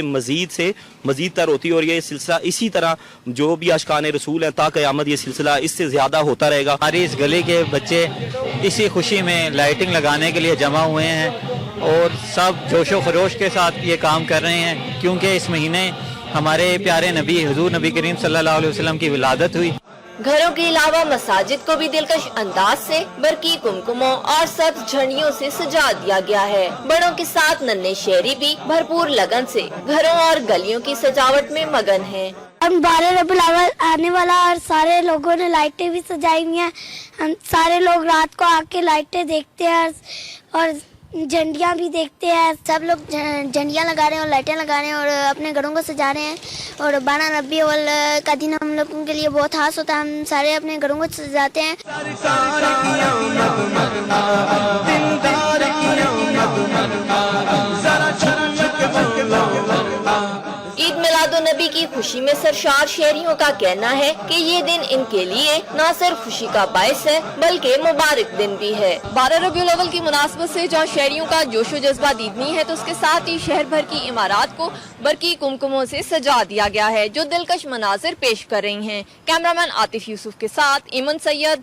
مزید سے مزید تر ہوتی ہے اور یہ سلسلہ اسی طرح جو بھی عاشقان رسول ہیں تا قیامت یہ سلسلہ اس سے زیادہ ہوتا رہے گا۔ ہماری اس گلی کے بچے اسی خوشی میں لائٹنگ لگانے کے لیے جمع ہوئے ہیں اور سب جوش و خروش کے ساتھ یہ کام کر رہے ہیں، کیونکہ اس مہینے ہمارے پیارے نبی حضور نبی کریم صلی اللہ علیہ وسلم کی ولادت ہوئی۔ گھروں کے علاوہ مساجد کو بھی دلکش انداز سے برقی کمکموں اور سبز جھنڈیوں سے سجا دیا گیا ہے۔ بڑوں کے ساتھ ننھے شہری بھی بھرپور لگن سے گھروں اور گلیوں کی سجاوٹ میں مگن ہیں۔ 12 ربیع الاول آنے والا اور سارے لوگوں نے لائٹیں بھی سجائی ہوئی ہیں۔ ہم سارے لوگ رات کو آ کے لائٹیں دیکھتے ہیں اور جھنڈیاں بھی دیکھتے ہیں۔ سب لوگ جھنڈیاں لگا رہے ہیں اور لائٹیں لگا رہے ہیں اور اپنے گھروں کو سجا رہے ہیں۔ اور 12 ربیع الاول کا دن ہم لوگوں کے لیے بہت خاص ہوتا ہے، ہم سارے اپنے گھروں کو سجاتے ہیں۔ عید میلاد النبی کی خوشی میں سرشار شہریوں کا کہنا ہے کہ یہ دن ان کے لیے نہ صرف خوشی کا باعث ہے بلکہ مبارک دن بھی ہے۔ 12 ربیع الاول کی مناسبت سے جہاں شہریوں کا جوش و جذبہ دیدنی ہے تو اس کے ساتھ ہی شہر بھر کی عمارات کو برقی کمکموں سے سجا دیا گیا ہے جو دلکش مناظر پیش کر رہی ہیں۔ کیمرامین عاطف یوسف کے ساتھ ایمن سید۔